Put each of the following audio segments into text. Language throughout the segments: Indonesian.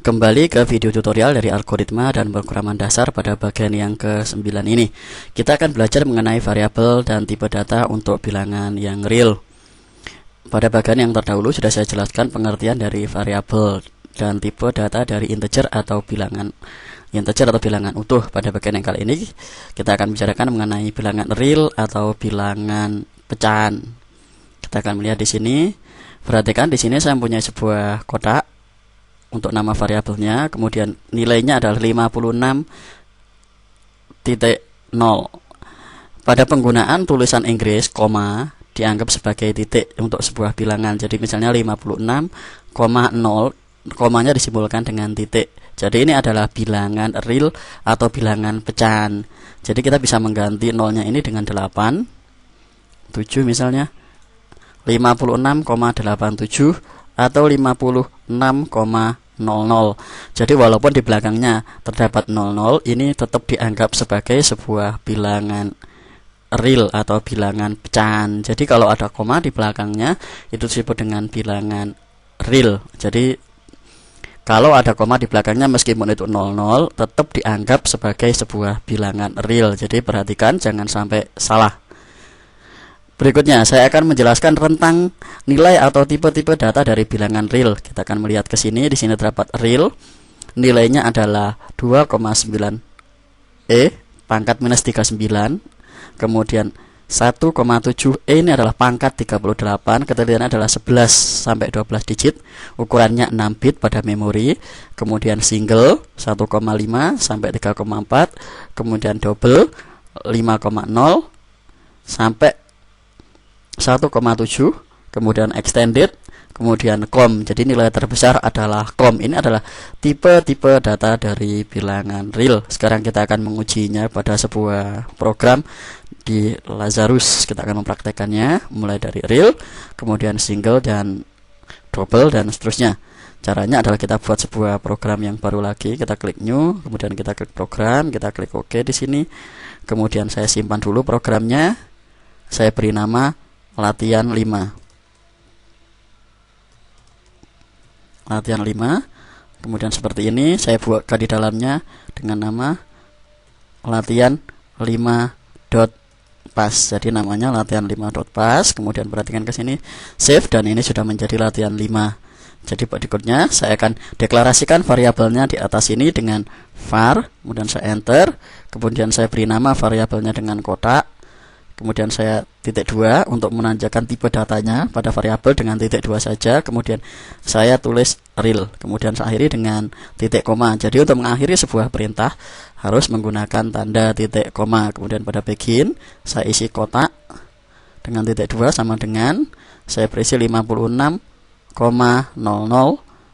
Kembali ke video tutorial dari algoritma dan pemrograman dasar pada bagian yang ke-9 ini. Kita akan belajar mengenai variabel dan tipe data untuk bilangan yang real. Pada bagian yang terdahulu sudah saya jelaskan pengertian dari variabel dan tipe data dari integer atau bilangan utuh. Pada bagian yang kali ini kita akan bicarakan mengenai bilangan real atau bilangan pecahan. Kita akan melihat di sini. Perhatikan di sini saya mempunyai sebuah kotak untuk nama variabelnya, kemudian nilainya adalah 56.0. Pada penggunaan tulisan Inggris, koma dianggap sebagai titik untuk sebuah bilangan. Jadi misalnya 56,0, komanya disimbolkan dengan titik. Jadi ini adalah bilangan real atau bilangan pecahan. Jadi kita bisa mengganti nolnya ini dengan 8, 7 misalnya, 56,87 atau 56,00. Jadi walaupun di belakangnya terdapat 00, ini tetap dianggap sebagai sebuah bilangan real atau bilangan pecahan. Jadi kalau ada koma di belakangnya itu disebut dengan bilangan real. Jadi kalau ada koma di belakangnya meskipun itu 00 tetap dianggap sebagai sebuah bilangan real. Jadi perhatikan jangan sampai salah. Berikutnya saya akan menjelaskan tentang nilai atau tipe-tipe data dari bilangan real. Kita akan melihat ke sini. Di sini terdapat real. Nilainya adalah 2,9 pangkat minus 39. Kemudian 1,7 ini adalah pangkat 38. Keterangannya adalah 11 sampai 12 digit. Ukurannya 6 bit pada memori. Kemudian single 1,5 sampai 3,4. Kemudian double 5,0 sampai 1,7, kemudian extended, kemudian com. Jadi nilai terbesar adalah com. Ini adalah tipe-tipe data dari bilangan real. Sekarang kita akan mengujinya pada sebuah program di Lazarus. Kita akan mempraktekannya mulai dari real, kemudian single dan double dan seterusnya. Caranya adalah kita buat sebuah program yang baru lagi. Kita klik new, kemudian kita klik program, kita klik OK di sini. Kemudian saya simpan dulu programnya. Saya beri nama latihan 5. Latihan 5. Kemudian seperti ini saya buatkan di dalamnya dengan nama latihan 5.pas. Jadi namanya latihan 5.pas. Kemudian perhatikan ke sini, save, dan ini sudah menjadi latihan 5. Jadi berikutnya saya akan deklarasikan variabelnya di atas ini dengan var, kemudian saya enter, kemudian saya beri nama variabelnya dengan kotak. Kemudian saya titik 2 untuk menandakan tipe datanya pada variabel dengan titik 2 saja. Kemudian saya tulis real. Kemudian saya akhiri dengan titik koma. Jadi untuk mengakhiri sebuah perintah harus menggunakan tanda titik koma. Kemudian pada begin saya isi kotak dengan titik 2 sama dengan saya berisi 56,00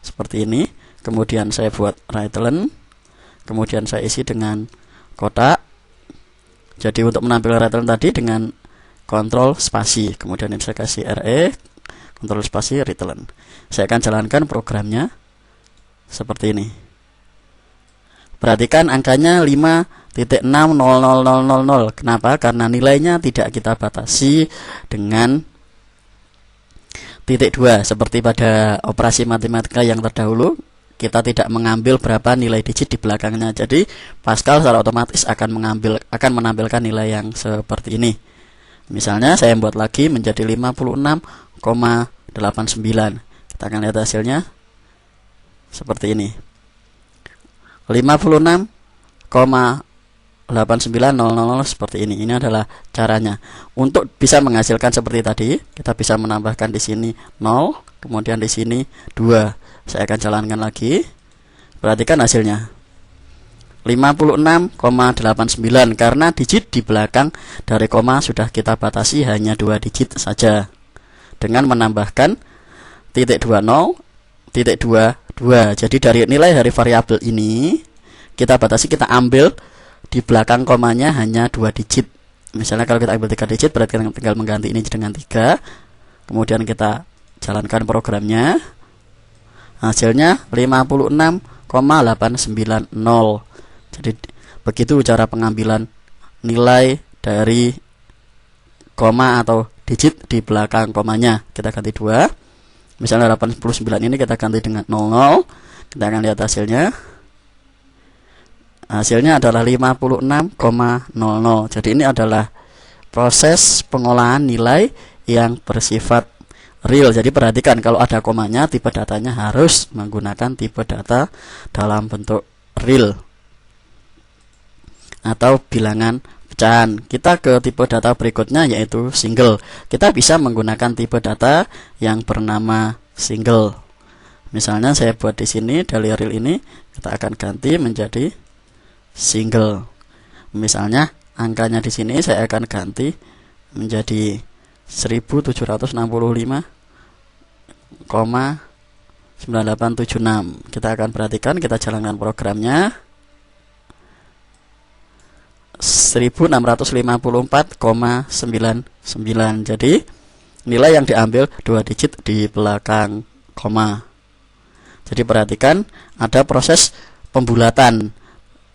seperti ini. Kemudian saya buat return. Kemudian saya isi dengan kotak. Jadi untuk menampilkan return tadi dengan kontrol spasi, kemudian ini saya kasih RE, kontrol spasi return. Saya akan jalankan programnya seperti ini. Perhatikan angkanya 5.60000. Kenapa? Karena nilainya tidak kita batasi dengan titik 2 seperti pada operasi matematika yang terdahulu. Kita tidak mengambil berapa nilai digit di belakangnya. Jadi Pascal secara otomatis akan menampilkan nilai yang seperti ini. Misalnya saya buat lagi menjadi 56,89. Kita akan lihat hasilnya seperti ini. 56,8900 seperti ini. Ini adalah caranya. Untuk bisa menghasilkan seperti tadi, kita bisa menambahkan di sini 0, kemudian di sini 2. Saya akan jalankan lagi. Perhatikan hasilnya 56,89 karena digit di belakang dari koma sudah kita batasi hanya 2 digit saja. Dengan menambahkan titik 20, titik 22. Jadi dari nilai dari variabel ini kita batasi, kita ambil di belakang komanya hanya 2 digit. Misalnya kalau kita ambil 3 digit berarti kita tinggal mengganti ini dengan 3. Kemudian kita jalankan programnya. Hasilnya 56,890. Jadi begitu cara pengambilan nilai dari koma atau digit di belakang komanya. Kita ganti 2. Misalnya 89 ini kita ganti dengan 00. Kita akan lihat hasilnya. Hasilnya adalah 56,00. Jadi ini adalah proses pengolahan nilai yang bersifat real. Jadi perhatikan, kalau ada komanya, tipe datanya harus menggunakan tipe data dalam bentuk real atau bilangan pecahan. Kita ke tipe data berikutnya, yaitu single. Kita bisa menggunakan tipe data yang bernama single. Misalnya saya buat di sini dari real ini, kita akan ganti menjadi single. Misalnya angkanya di sini saya akan ganti menjadi 1765,9876. Kita akan perhatikan, kita jalankan programnya. 1654,99. Jadi nilai yang diambil 2 digit di belakang koma. Jadi perhatikan, ada proses pembulatan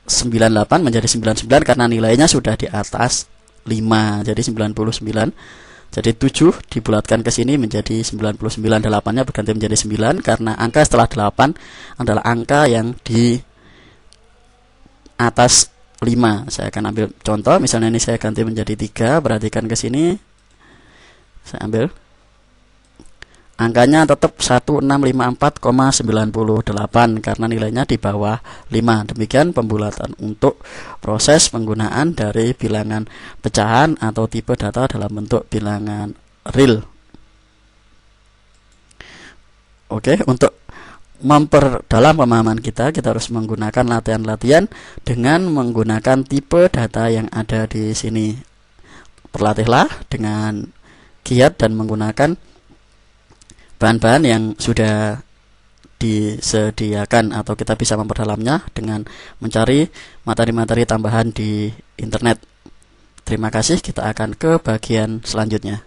98 menjadi 99 karena nilainya sudah di atas 5, jadi 99. Jadi 7 dibulatkan ke sini menjadi 99. 8-nya berganti menjadi 9 karena angka setelah 8 adalah angka yang di atas 5. Saya akan ambil contoh, misalnya ini saya ganti menjadi 3. Perhatikan ke sini, saya ambil angkanya tetap 1654,98 karena nilainya di bawah 5. Demikian pembulatan untuk proses penggunaan dari bilangan pecahan atau tipe data dalam bentuk bilangan real. Oke, untuk memperdalam pemahaman kita harus menggunakan latihan-latihan dengan menggunakan tipe data yang ada di sini. Berlatihlah dengan giat dan menggunakan bahan-bahan yang sudah disediakan, atau kita bisa memperdalamnya dengan mencari materi-materi tambahan di internet. Terima kasih, kita akan ke bagian selanjutnya.